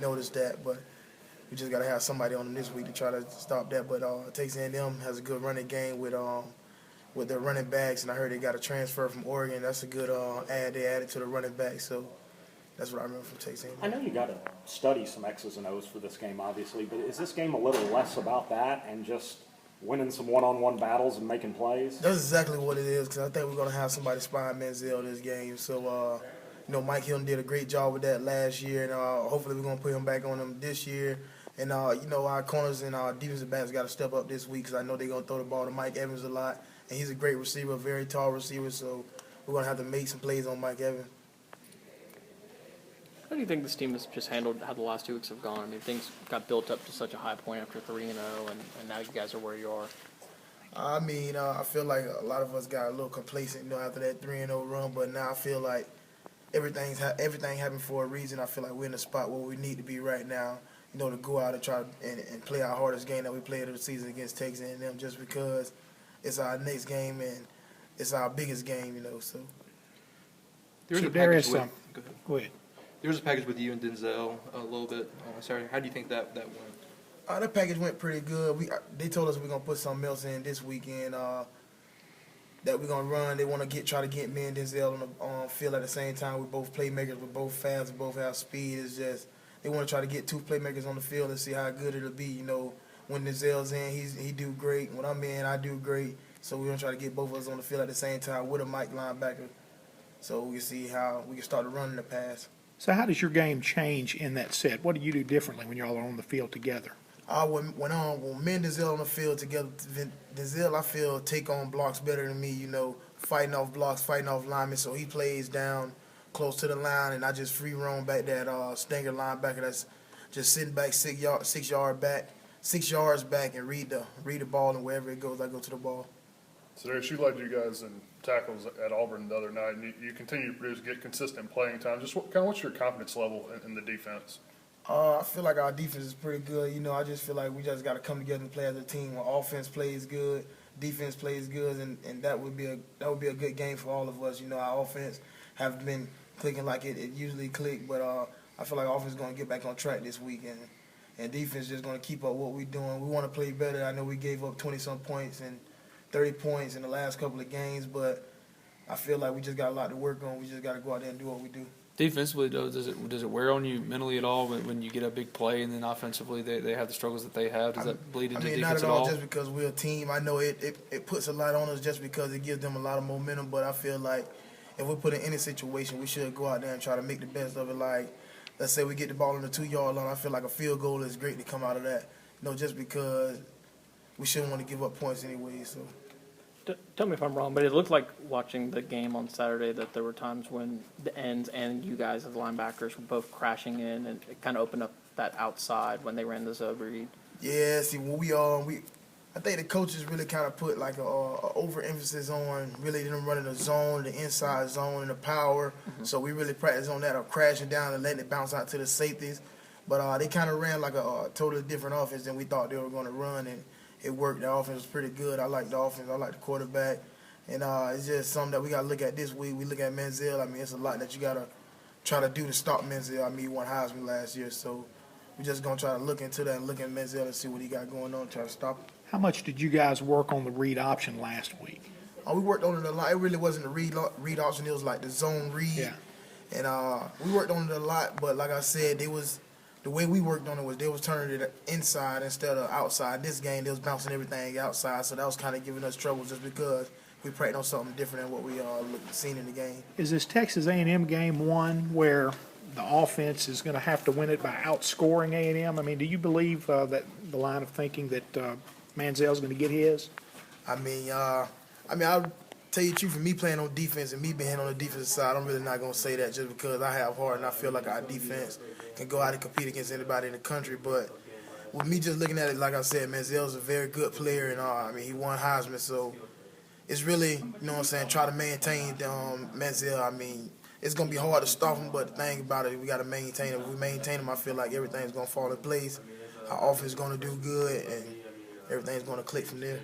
noticed that, but we just got to have somebody on them this week to try to stop that. But Texas A&M has a good running game with their running backs, and I heard they got a transfer from Oregon. That's a good add they added to the running back. So that's what I remember from Texas A&M. I know you got to study some X's and O's for this game, obviously, but is this game a little less about that and just winning some one-on-one battles and making plays? That's exactly what it is, because I think we're going to have somebody spying Manziel this game. So, Mike Hilton did a great job with that last year, and hopefully we're going to put him back on him this year. And, our corners and our defensive backs got to step up this week, because I know they're going to throw the ball to Mike Evans a lot. And he's a great receiver, a very tall receiver, so we're going to have to make some plays on Mike Evans. How do you think this team has just handled how the last 2 weeks have gone? I mean, things got built up to such a high point after 3-0, and now you guys are where you are. I mean, I feel like a lot of us got a little complacent, after that 3-0 run. But now I feel like everything happened for a reason. I feel like we're in a spot where we need to be right now, to go out and try and play our hardest game that we played of the season against Texas A&M, just because it's our next game and it's our biggest game, So Go ahead. There was a package with you and Denzel a little bit on Saturday. How do you think that went? The package went pretty good. They told us we're gonna put something else in this weekend that we're gonna run. They want to try to get me and Denzel on the field at the same time. We're both playmakers. We're both fast. We both have speed. It's just they want to try to get 2 playmakers on the field and see how good it'll be. When Denzel's in, he do great. When I'm in, I do great. So we're gonna try to get both of us on the field at the same time with a Mike linebacker, so we can see how we can start to run in the pass. So how does your game change in that set? What do you do differently when y'all are on the field together? When me and Denzel on the field together, Denzel, I feel, take on blocks better than me, fighting off blocks, fighting off linemen. So he plays down close to the line, and I just free roam back that stinger linebacker that's just sitting back 6 yards back, and read the ball, and wherever it goes, I go to the ball. So Darius, you led you guys in tackles at Auburn the other night, and you continue to produce, get consistent playing time. Just what's your confidence level in the defense? I feel like our defense is pretty good. I just feel like we just got to come together and play as a team. When offense plays good, defense plays good, and that would be a good game for all of us. Our offense have been clicking like it usually click, but I feel like offense is going to get back on track this weekend, and defense just going to keep up what we're doing. We want to play better. I know we gave up 20-some points and 30 points in the last couple of games, but I feel like we just got a lot to work on. We just got to go out there and do what we do. Defensively, though, does it wear on you mentally at all when you get a big play, and then offensively they have the struggles that they have? Does that bleed into defense not at all? all? Just because we're a team, I know it puts a lot on us just because it gives them a lot of momentum. But I feel like if we're put in any situation, we should go out there and try to make the best of it. Like, let's say we get the ball on the 2-yard line, I feel like a field goal is great to come out of that. Just because we shouldn't want to give up points anyway. So. Tell me if I'm wrong, but it looked like watching the game on Saturday that there were times when the ends and you guys as linebackers were both crashing in, and it kind of opened up that outside when they ran the zone read. Yeah, see, when I think the coaches really kind of put like a overemphasis on really them running the zone, the inside zone, and the power. Mm-hmm. So we really practiced on that, of crashing down and letting it bounce out to the safeties. But they kind of ran like a totally different offense than we thought they were going to run, and it worked. The offense was pretty good. I like the offense. I like the quarterback. And it's just something that we got to look at this week. We look at Manziel. It's a lot that you got to try to do to stop Manziel. He won Heisman last year. So we're just going to try to look into that and look at Manziel and see what he got going on, try to stop him. How much did you guys work on the read option last week? We worked on it a lot. It really wasn't a read option. It was like the zone read. Yeah. And we worked on it a lot. But like I said, the way we worked on it was they was turning it inside instead of outside. This game, they was bouncing everything outside, so that was kind of giving us trouble just because we practiced on something different than what we seen in the game. Is this Texas A&M game one where the offense is going to have to win it by outscoring A&M? Do you believe that the line of thinking that Manziel's going to get his? I'll tell you the truth, for me playing on defense and me being on the defensive side, I'm really not going to say that just because I have heart and I feel like our defense can go out and compete against anybody in the country. But with me just looking at it, like I said, Manziel's a very good player, and he won Heisman, so it's really, try to maintain Manziel. It's going to be hard to stop him, but the thing about it, we got to maintain him. If we maintain him, I feel like everything's going to fall in place. Our offense is going to do good, and everything's going to click from there.